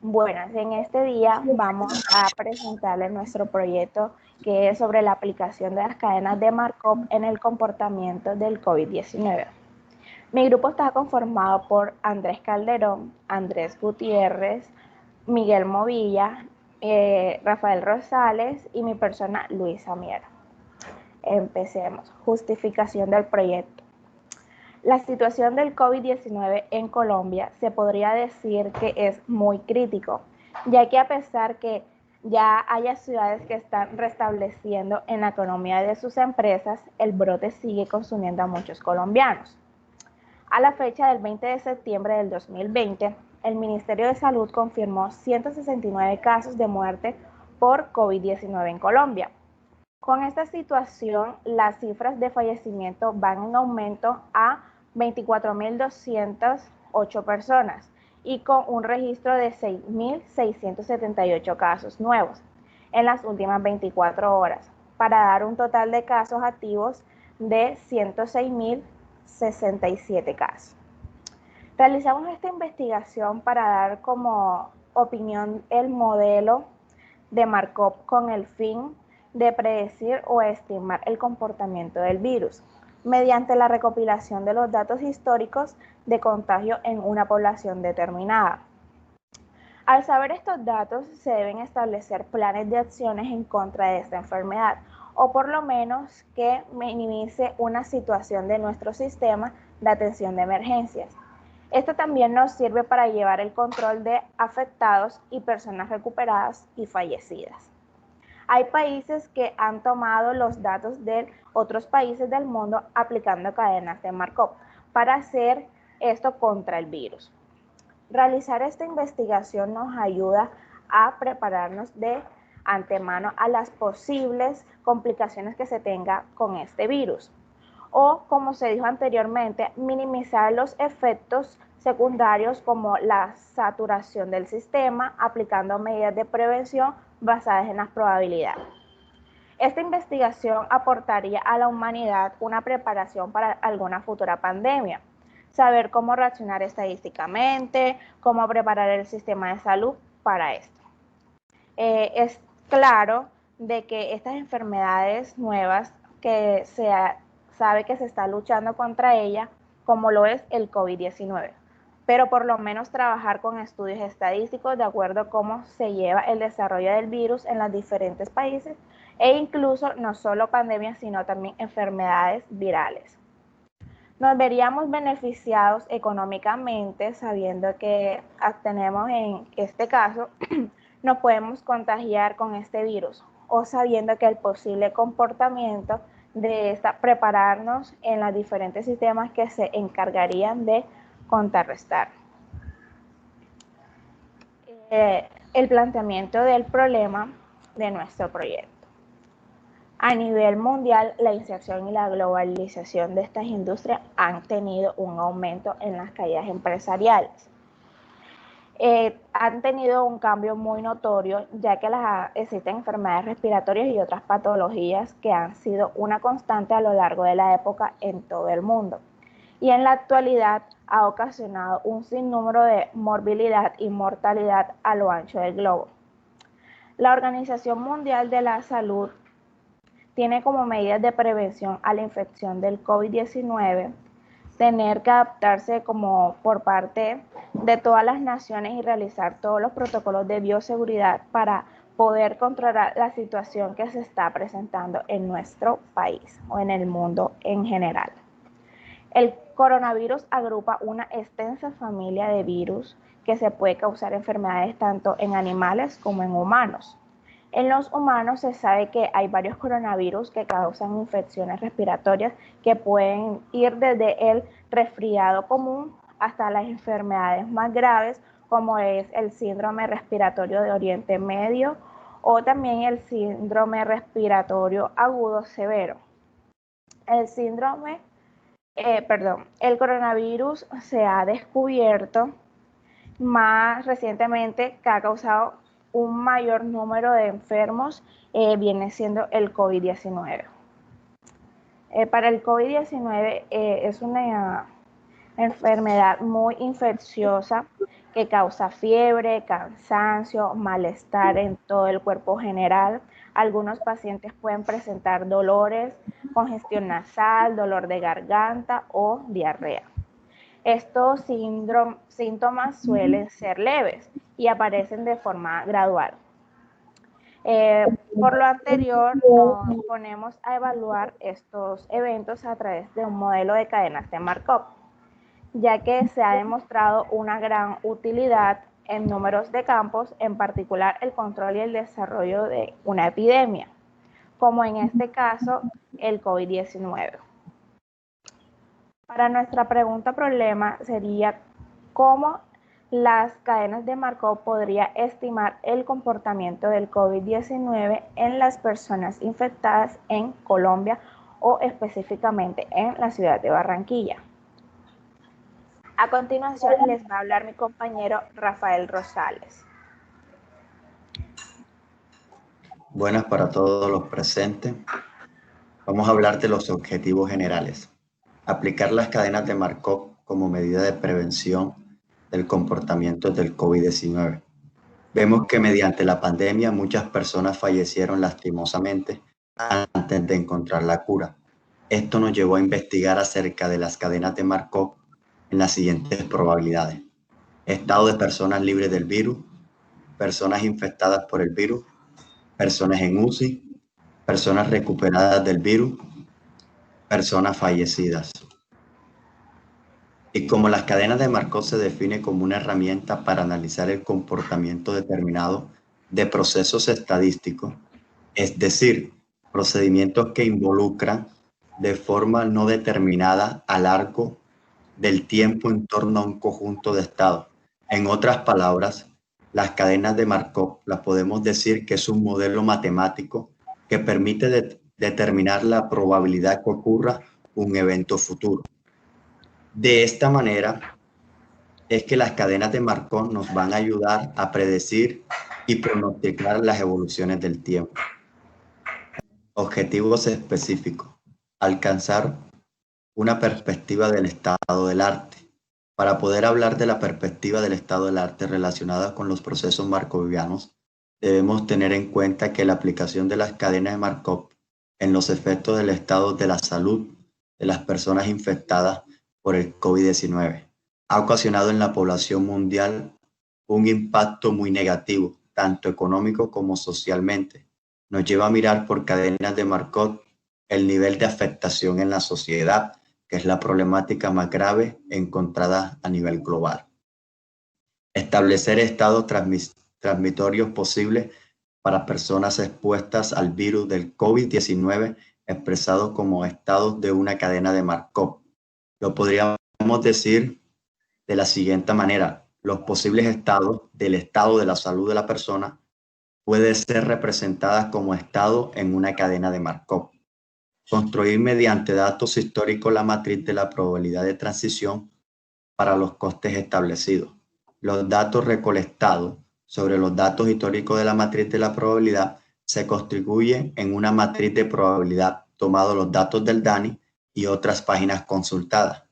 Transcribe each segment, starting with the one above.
Buenas, en este día vamos a presentarles nuestro proyecto que es sobre la aplicación de las cadenas de Markov en el comportamiento del COVID-19. Mi grupo está conformado por Andrés Calderón, Andrés Gutiérrez, Miguel Movilla, Rafael Rosales y mi persona Luisa Mier. Empecemos. Justificación del proyecto. La situación del COVID-19 en Colombia se podría decir que es muy crítico, ya que a pesar que ya haya ciudades que están restableciendo en la economía de sus empresas, el brote sigue consumiendo a muchos colombianos. A la fecha del 20 de septiembre del 2020, el Ministerio de Salud confirmó 169 casos de muerte por COVID-19 en Colombia. Con esta situación, las cifras de fallecimiento van en aumento a 24.208 personas y con un registro de 6.678 casos nuevos en las últimas 24 horas, para dar un total de casos activos de 106.067 casos. Realizamos esta investigación para dar como opinión el modelo de Markov con el fin de predecir o estimar el comportamiento del virus mediante la recopilación de los datos históricos de contagio en una población determinada. Al saber estos datos, se deben establecer planes de acciones en contra de esta enfermedad, o por lo menos que minimice una situación de nuestro sistema de atención de emergencias. Esto también nos sirve para llevar el control de afectados y personas recuperadas y fallecidas. Hay países que han tomado los datos de otros países del mundo aplicando cadenas de Markov para hacer esto contra el virus. Realizar esta investigación nos ayuda a prepararnos de antemano a las posibles complicaciones que se tenga con este virus. O, como se dijo anteriormente, minimizar los efectos secundarios como la saturación del sistema, aplicando medidas de prevención basadas en las probabilidades. Esta investigación aportaría a la humanidad una preparación para alguna futura pandemia, saber cómo reaccionar estadísticamente, cómo preparar el sistema de salud para esto. Es claro de que estas enfermedades nuevas que se sabe que se está luchando contra ella, como lo es el COVID-19, pero por lo menos trabajar con estudios estadísticos de acuerdo a cómo se lleva el desarrollo del virus en los diferentes países e incluso no solo pandemias, sino también enfermedades virales. Nos veríamos beneficiados económicamente sabiendo que tenemos en este caso, nos podemos contagiar con este virus o sabiendo que el posible comportamiento de esta, prepararnos en los diferentes sistemas que se encargarían de contrarrestar. El planteamiento del problema de nuestro proyecto. A nivel mundial, la inserción y la globalización de estas industrias han tenido un aumento en las caídas empresariales. Han tenido un cambio muy notorio, ya que existen enfermedades respiratorias y otras patologías que han sido una constante a lo largo de la época en todo el mundo. Y en la actualidad ha ocasionado un sinnúmero de morbilidad y mortalidad a lo ancho del globo. La Organización Mundial de la Salud tiene como medidas de prevención a la infección del COVID-19 tener que adaptarse como por parte de todas las naciones y realizar todos los protocolos de bioseguridad para poder controlar la situación que se está presentando en nuestro país o en el mundo en general. El coronavirus agrupa una extensa familia de virus que se puede causar enfermedades tanto en animales como en humanos. En los humanos se sabe que hay varios coronavirus que causan infecciones respiratorias que pueden ir desde el resfriado común hasta las enfermedades más graves, como es el síndrome respiratorio de Oriente Medio o también el síndrome respiratorio agudo severo. El coronavirus se ha descubierto más recientemente que ha causado un mayor número de enfermos, viene siendo el COVID-19. Para el COVID-19 es una enfermedad muy infecciosa que causa fiebre, cansancio, malestar en todo el cuerpo general. Algunos pacientes pueden presentar dolores, congestión nasal, dolor de garganta o diarrea. Estos síntomas suelen ser leves y aparecen de forma gradual. Por lo anterior, nos ponemos a evaluar estos eventos a través de un modelo de cadenas de Markov, ya que se ha demostrado una gran utilidad en números de campos, en particular el control y el desarrollo de una epidemia, como en este caso el COVID-19. Para nuestra pregunta problema sería cómo las cadenas de Markov podría estimar el comportamiento del COVID-19 en las personas infectadas en Colombia o específicamente en la ciudad de Barranquilla. A continuación les va a hablar mi compañero Rafael Rosales. Buenas para todos los presentes. Vamos a hablar de los objetivos generales. Aplicar las cadenas de Markov como medida de prevención del comportamiento del COVID-19. Vemos que mediante la pandemia muchas personas fallecieron lastimosamente antes de encontrar la cura. Esto nos llevó a investigar acerca de las cadenas de Markov en las siguientes probabilidades: estado de personas libres del virus, personas infectadas por el virus, personas en UCI, personas recuperadas del virus, personas fallecidas. Y como las cadenas de Markov se define como una herramienta para analizar el comportamiento determinado de procesos estadísticos, es decir, procedimientos que involucran de forma no determinada a largo del tiempo en torno a un conjunto de estados. En otras palabras, las cadenas de Markov las podemos decir que es un modelo matemático que permite determinar la probabilidad que ocurra un evento futuro. De esta manera es que las cadenas de Markov nos van a ayudar a predecir y pronosticar las evoluciones del tiempo. Objetivos específicos: alcanzar una perspectiva del estado del arte. Para poder hablar de la perspectiva del estado del arte relacionada con los procesos markovianos, debemos tener en cuenta que la aplicación de las cadenas de Markov en los efectos del estado de la salud de las personas infectadas por el COVID-19 ha ocasionado en la población mundial un impacto muy negativo, tanto económico como socialmente. Nos lleva a mirar por cadenas de Markov el nivel de afectación en la sociedad, que es la problemática más grave encontrada a nivel global. Establecer estados transmitorios posibles para personas expuestas al virus del COVID-19, expresados como estados de una cadena de Markov. Lo podríamos decir de la siguiente manera: los posibles estados del estado de la salud de la persona pueden ser representadas como estado en una cadena de Markov. Construir mediante datos históricos la matriz de la probabilidad de transición para los costes establecidos. Los datos recolectados sobre los datos históricos de la matriz de la probabilidad se constituyen en una matriz de probabilidad, tomando los datos del DANI y otras páginas consultadas.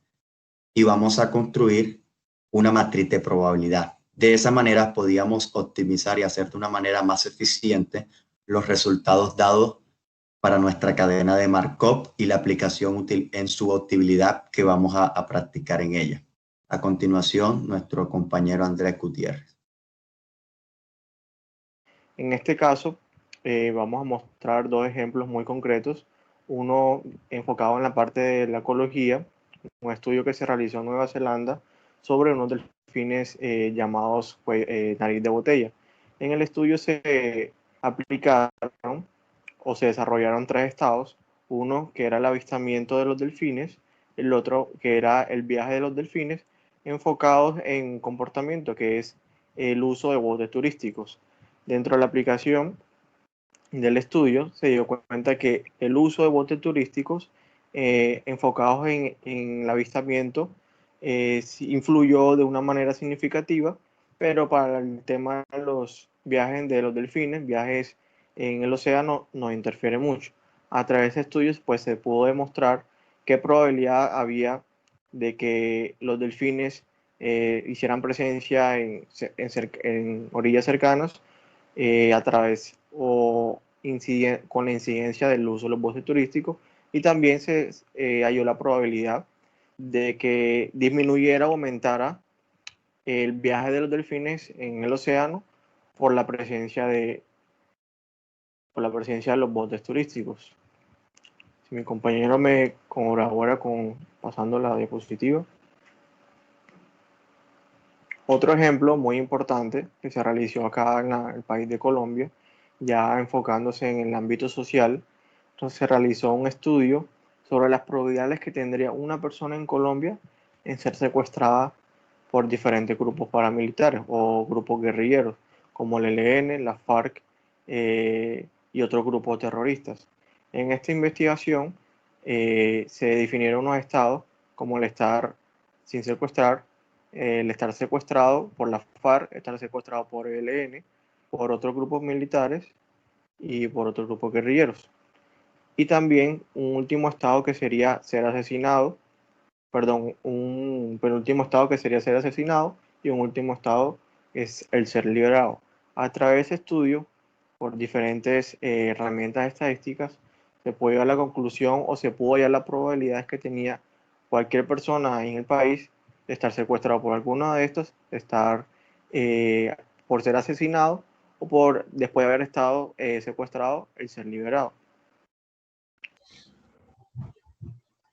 Y vamos a construir una matriz de probabilidad. De esa manera podíamos optimizar y hacer de una manera más eficiente los resultados dados para nuestra cadena de Markov y la aplicación útil en su utilidad que vamos a practicar en ella. A continuación, nuestro compañero Andrés Gutiérrez. En este caso, vamos a mostrar dos ejemplos muy concretos. Uno enfocado en la parte de la ecología, un estudio que se realizó en Nueva Zelanda sobre unos delfines llamados nariz de botella. En el estudio se aplicaron o se desarrollaron tres estados: uno que era el avistamiento de los delfines, el otro que era el viaje de los delfines, enfocados en comportamiento, que es el uso de botes turísticos. Dentro de la aplicación del estudio se dio cuenta que el uso de botes turísticos enfocados en el avistamiento influyó de una manera significativa, pero para el tema de los viajes de los delfines, viajes en el océano, no interfiere mucho. A través de estudios pues se pudo demostrar qué probabilidad había de que los delfines hicieran presencia en orillas cercanas a través o con la incidencia del uso de los buses turísticos, y también se halló la probabilidad de que disminuyera o aumentara el viaje de los delfines en el océano por la presencia de los botes turísticos. Si mi compañero me colabora pasando la diapositiva. Otro ejemplo muy importante que se realizó acá en el país de Colombia, ya enfocándose en el ámbito social, entonces se realizó un estudio sobre las probabilidades que tendría una persona en Colombia en ser secuestrada por diferentes grupos paramilitares o grupos guerrilleros, como el ELN, la FARC y otros grupos terroristas. En esta investigación se definieron unos estados como el estar sin secuestrar, el estar secuestrado por la FARC, estar secuestrado por el ELN, por otros grupos militares y por otros grupos guerrilleros. Y también un último estado que sería ser asesinado, un penúltimo estado que sería ser asesinado, y un último estado es el ser liberado. A través de ese estudio, por diferentes herramientas estadísticas, se puede llegar a la conclusión o se pudo hallar las probabilidades que tenía cualquier persona en el país de estar secuestrado por alguno de estos, de estar por ser asesinado o por, después de haber estado secuestrado, el ser liberado.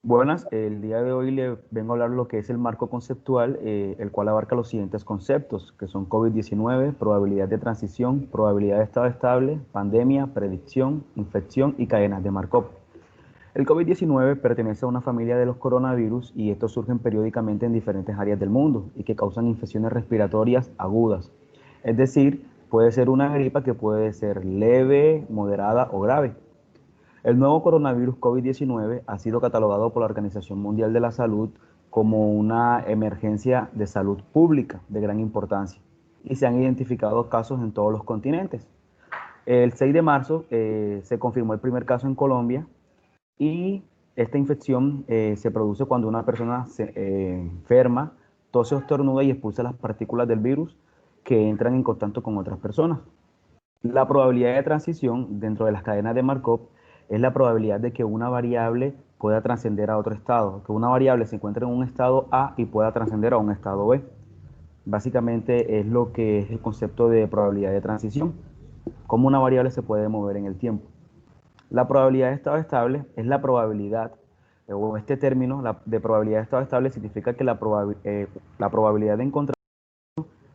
Buenas, el día de hoy le vengo a hablar de lo que es el marco conceptual, el cual abarca los siguientes conceptos, que son COVID-19, probabilidad de transición, probabilidad de estado estable, pandemia, predicción, infección y cadenas de Markov. El COVID-19 pertenece a una familia de los coronavirus y estos surgen periódicamente en diferentes áreas del mundo y que causan infecciones respiratorias agudas. Es decir, puede ser una gripa que puede ser leve, moderada o grave. El nuevo coronavirus COVID-19 ha sido catalogado por la Organización Mundial de la Salud como una emergencia de salud pública de gran importancia y se han identificado casos en todos los continentes. El 6 de marzo se confirmó el primer caso en Colombia y esta infección se produce cuando una persona se enferma, tose o estornuda y expulsa las partículas del virus que entran en contacto con otras personas. La probabilidad de transición dentro de las cadenas de Markov es la probabilidad de que una variable pueda trascender a otro estado, que una variable se encuentre en un estado A y pueda trascender a un estado B. Básicamente es lo que es el concepto de probabilidad de transición, cómo una variable se puede mover en el tiempo. La probabilidad de estado estable es la probabilidad, o este término de probabilidad de estado estable significa que la probabilidad de encontrar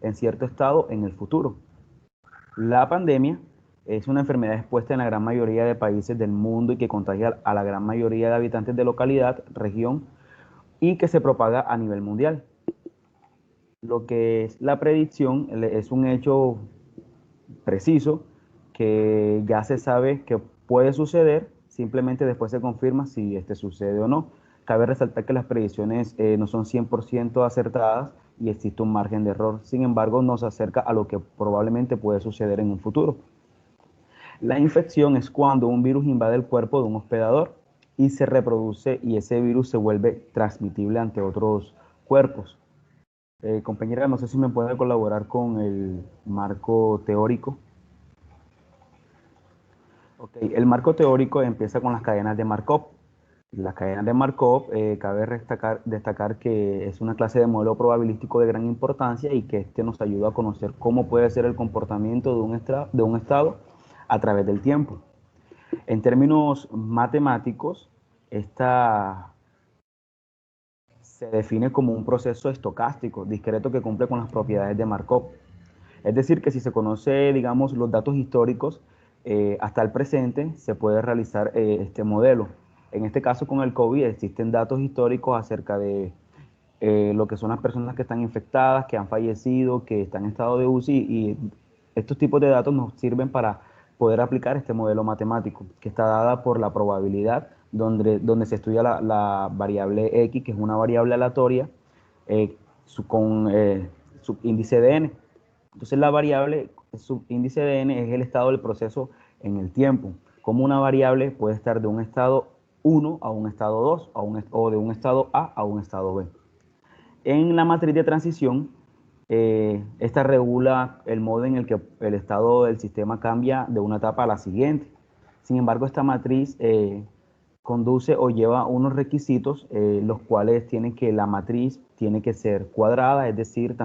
en cierto estado en el futuro. La pandemia es una enfermedad expuesta en la gran mayoría de países del mundo y que contagia a la gran mayoría de habitantes de localidad, región y que se propaga a nivel mundial. Lo que es la predicción es un hecho preciso que ya se sabe que puede suceder, simplemente después se confirma si sucede o no. Cabe resaltar que las predicciones no son 100% acertadas y existe un margen de error. Sin embargo, nos acerca a lo que probablemente puede suceder en un futuro. La infección es cuando un virus invade el cuerpo de un hospedador y se reproduce y ese virus se vuelve transmitible ante otros cuerpos. Compañera, no sé si me puede colaborar con el marco teórico. Okay. El marco teórico empieza con las cadenas de Markov. Las cadenas de Markov, cabe destacar que es una clase de modelo probabilístico de gran importancia y que nos ayuda a conocer cómo puede ser el comportamiento de un estado a través del tiempo. En términos matemáticos, esta se define como un proceso estocástico, discreto, que cumple con las propiedades de Markov. Es decir, que si se conoce, digamos, los datos históricos hasta el presente, se puede realizar este modelo. En este caso, con el COVID, existen datos históricos acerca de lo que son las personas que están infectadas, que han fallecido, que están en estado de UCI, y estos tipos de datos nos sirven para poder aplicar este modelo matemático, que está dada por la probabilidad, donde se estudia la variable X, que es una variable aleatoria, con su índice de n. Entonces la variable subíndice de n es el estado del proceso en el tiempo. Como una variable puede estar de un estado 1 a un estado 2 o de un estado A a un estado B. En la matriz de transición, esta regula el modo en el que el estado del sistema cambia de una etapa a la siguiente. Sin embargo, esta matriz conduce o lleva unos requisitos, los cuales tienen que la matriz tiene que ser cuadrada, es decir,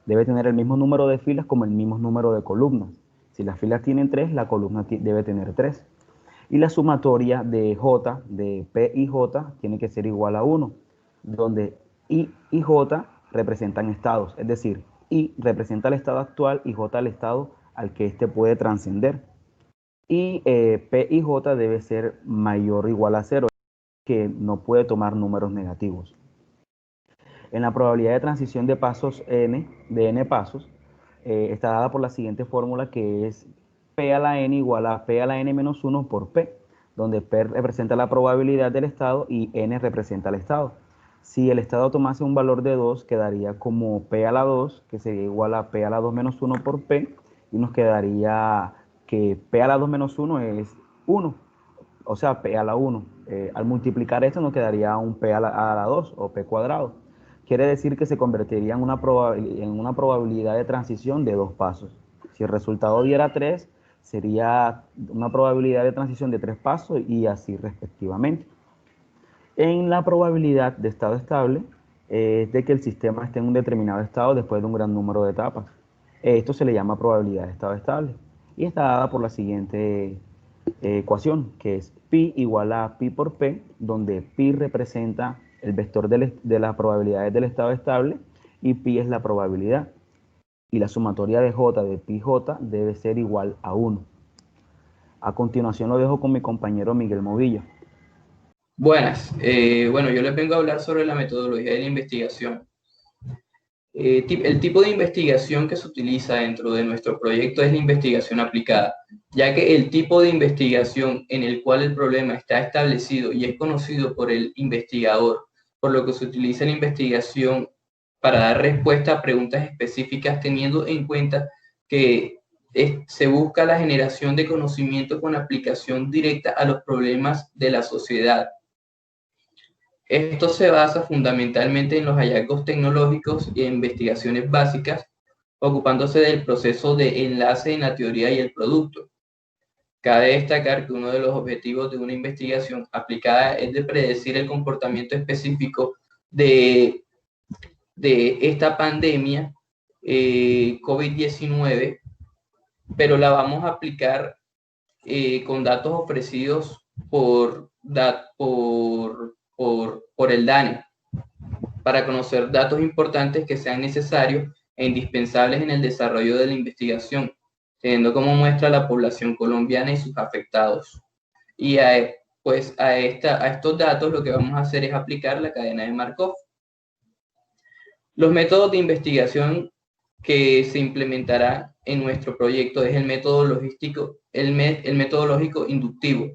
debe tener el mismo número de filas como el mismo número de columnas. Si las filas tienen 3, la columna debe tener 3. Y la sumatoria de J, de P y J, tiene que ser igual a 1, donde I y J representan estados, es decir, I representa el estado actual y J el estado al que éste puede trascender. Y P y J debe ser mayor o igual a 0, que no puede tomar números negativos. En la probabilidad de transición de pasos n, de n pasos, está dada por la siguiente fórmula, que es P a la n igual a P a la n menos 1 por P, donde P representa la probabilidad del estado y n representa el estado. Si el estado tomase un valor de 2, quedaría como P a la 2, que sería igual a P a la 2 menos 1 por P, y nos quedaría que P a la 2 menos 1 es 1, o sea, P a la 1. Al multiplicar esto nos quedaría un P a la 2 o P cuadrado. Quiere decir que se convertiría en una probabilidad de transición de 2 pasos. Si el resultado diera 3, sería una probabilidad de transición de 3 pasos y así respectivamente. En la probabilidad de estado estable es de que el sistema esté en un determinado estado después de un gran número de etapas. Esto se le llama probabilidad de estado estable y está dada por la siguiente ecuación, que es pi igual a pi por p, donde pi representa el vector de las probabilidades del estado estable y pi es la probabilidad. Y la sumatoria de j de pi j debe ser igual a 1. A continuación lo dejo con mi compañero Miguel Movilla. Buenas, bueno, yo les vengo a hablar sobre la metodología de la investigación. El tipo de investigación que se utiliza dentro de nuestro proyecto es la investigación aplicada, ya que el tipo de investigación en el cual el problema está establecido y es conocido por el investigador, por lo que se utiliza la investigación para dar respuesta a preguntas específicas teniendo en cuenta que se busca la generación de conocimiento con aplicación directa a los problemas de la sociedad. Esto se basa fundamentalmente en los hallazgos tecnológicos e investigaciones básicas, ocupándose del proceso de enlace en la teoría y el producto. Cabe destacar que uno de los objetivos de una investigación aplicada es de predecir el comportamiento específico de esta pandemia COVID-19, pero la vamos a aplicar con datos ofrecidos por el DANE, para conocer datos importantes que sean necesarios e indispensables en el desarrollo de la investigación, teniendo como muestra la población colombiana y sus afectados. Y a estos datos lo que vamos a hacer es aplicar la cadena de Markov. Los métodos de investigación que se implementará en nuestro proyecto es el método lógico inductivo,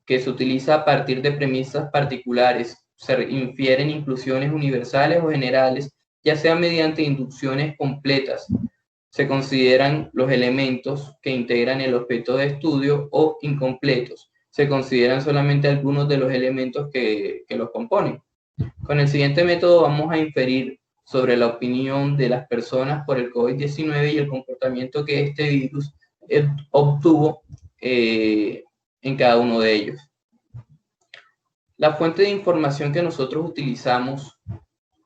que se utiliza a partir de premisas particulares. Se infieren inclusiones universales o generales, ya sea mediante inducciones completas. Se consideran los elementos que integran el objeto de estudio o incompletos. Se consideran solamente algunos de los elementos que los componen. Con el siguiente método vamos a inferir sobre la opinión de las personas por el COVID-19 y el comportamiento que este virus obtuvo en cada uno de ellos. La fuente de información que nosotros utilizamos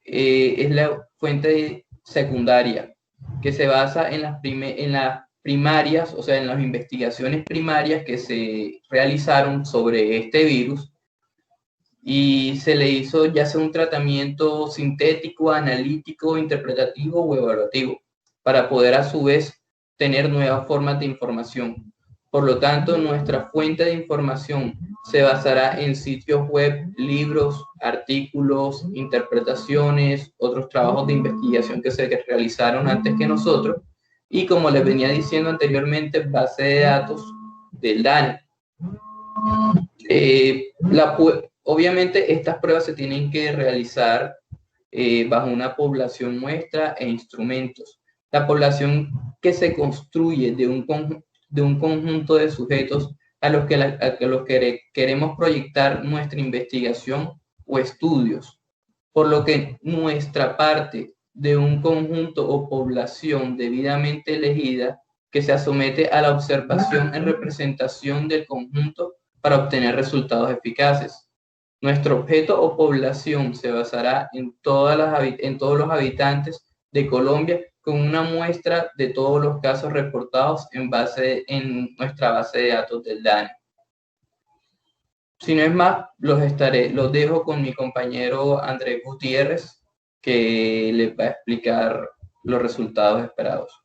es la fuente secundaria, que se basa en las primarias, o sea, en las investigaciones primarias que se realizaron sobre este virus, y se le hizo ya sea un tratamiento sintético, analítico, interpretativo o evaluativo, para poder a su vez tener nuevas formas de información. Por lo tanto, nuestra fuente de información se basará en sitios web, libros, artículos, interpretaciones, otros trabajos de investigación que se realizaron antes que nosotros, y como les venía diciendo anteriormente, base de datos del DANE. Obviamente estas pruebas se tienen que realizar bajo una población muestra e instrumentos. La población que se construye de un conjunto de sujetos a los que queremos proyectar nuestra investigación o estudios. por lo que nuestra parte de un conjunto o población debidamente elegida que se somete a la observación en representación del conjunto para obtener resultados eficaces. Nuestro objeto o población se basará en todos los habitantes de Colombia con una muestra de todos los casos reportados en nuestra base de datos del DANE. Si no es más, los dejo con mi compañero Andrés Gutiérrez, que les va a explicar los resultados esperados.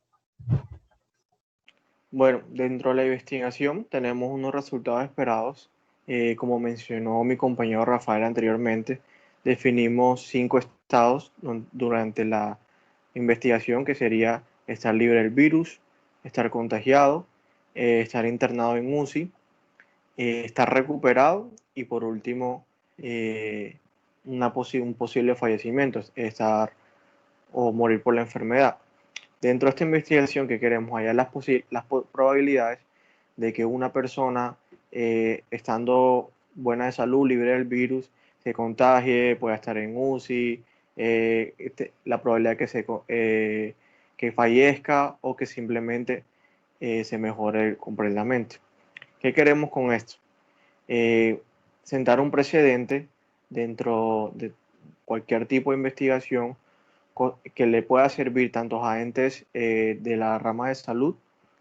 Bueno, dentro de la investigación tenemos unos resultados esperados. Como mencionó mi compañero Rafael anteriormente, definimos 5 estados durante la investigación, que sería estar libre del virus, estar contagiado, estar internado en UCI, estar recuperado y por último un posible fallecimiento, estar o morir por la enfermedad. Dentro de esta investigación que queremos hallar las probabilidades de que una persona estando buena de salud, libre del virus, se contagie, pueda estar en UCI, la probabilidad que fallezca o que simplemente se mejore completamente. ¿Qué queremos con esto? Sentar un precedente dentro de cualquier tipo de investigación que le pueda servir tanto a entes de la rama de salud,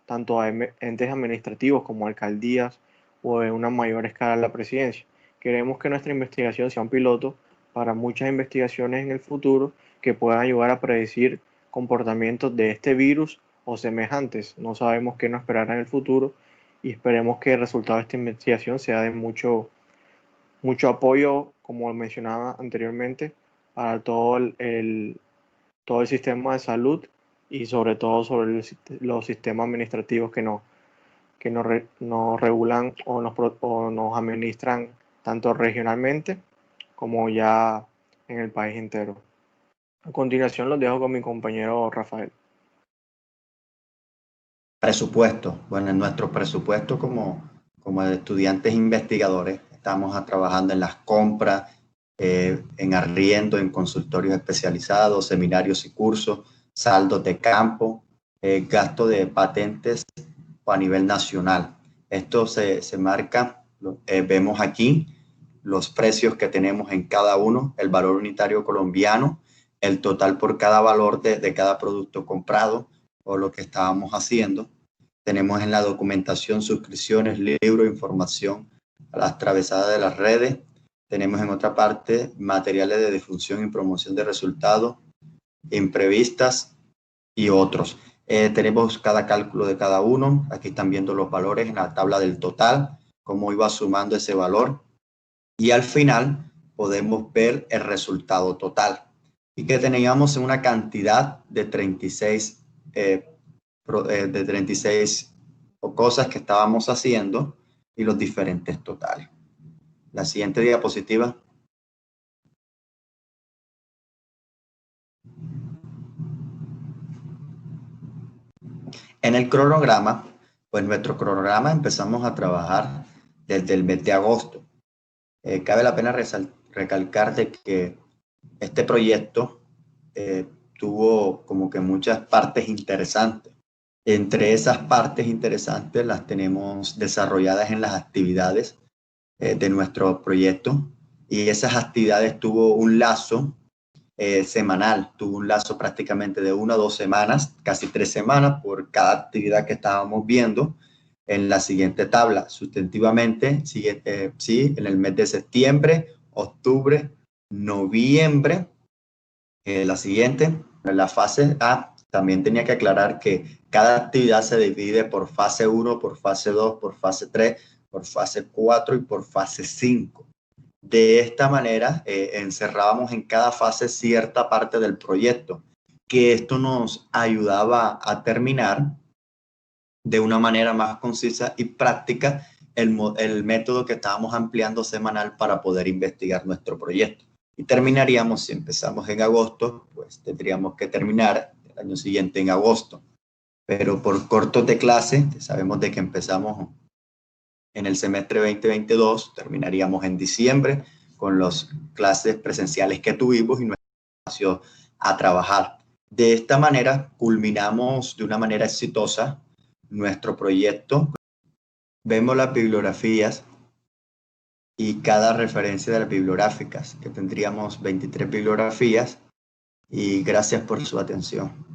tanto a entes administrativos como alcaldías o en una mayor escala la presidencia. Queremos que nuestra investigación sea un piloto para muchas investigaciones en el futuro que puedan ayudar a predecir comportamientos de este virus o semejantes. No sabemos qué nos esperará en el futuro y esperemos que el resultado de esta investigación sea de mucho apoyo, como mencionaba anteriormente, para todo el sistema de salud y sobre todo sobre los sistemas administrativos que nos regulan o nos administran tanto regionalmente como ya en el país entero. A continuación los dejo con mi compañero Rafael. Presupuesto. Bueno, en nuestro presupuesto como estudiantes investigadores estamos trabajando en las compras, en arriendo, en consultorios especializados, seminarios y cursos, saldos de campo, gasto de patentes a nivel nacional. Esto se marca, vemos aquí los precios que tenemos en cada uno, el valor unitario colombiano, el total por cada valor de cada producto comprado o lo que estábamos haciendo. Tenemos en la documentación suscripciones, libros, información a las travesadas de las redes. Tenemos en otra parte materiales de difusión y promoción de resultados, imprevistas y otros. Tenemos cada cálculo de cada uno. Aquí están viendo los valores en la tabla del total, cómo iba sumando ese valor. Y al final podemos ver el resultado total. Y que teníamos una cantidad de 36 cosas que estábamos haciendo y los diferentes totales. La siguiente diapositiva. En el cronograma, pues nuestro cronograma empezamos a trabajar desde el mes de agosto. Cabe la pena recalcar de que este proyecto tuvo como que muchas partes interesantes. Entre esas partes interesantes las tenemos desarrolladas en las actividades de nuestro proyecto, y esas actividades tuvo un lazo semanal, tuvo un lazo prácticamente de 1 a 2 semanas, casi 3 semanas por cada actividad que estábamos viendo en la siguiente tabla. Sustantivamente, en el mes de septiembre, octubre, noviembre. La siguiente, en la fase A, también tenía que aclarar que cada actividad se divide por fase 1, por fase 2, por fase 3, por fase 4 y por fase 5. De esta manera encerrábamos en cada fase cierta parte del proyecto, que esto nos ayudaba a terminar de una manera más concisa y práctica el método que estábamos ampliando semanal para poder investigar nuestro proyecto. Y terminaríamos, si empezamos en agosto, pues tendríamos que terminar el año siguiente en agosto. Pero por cortos de clase, sabemos de que empezamos en el semestre 2022, terminaríamos en diciembre, con las clases presenciales que tuvimos y nuestro espacio a trabajar. De esta manera culminamos de una manera exitosa nuestro proyecto. Vemos las bibliografías y cada referencia de las bibliográficas, que tendríamos 23 bibliografías, y gracias por su atención.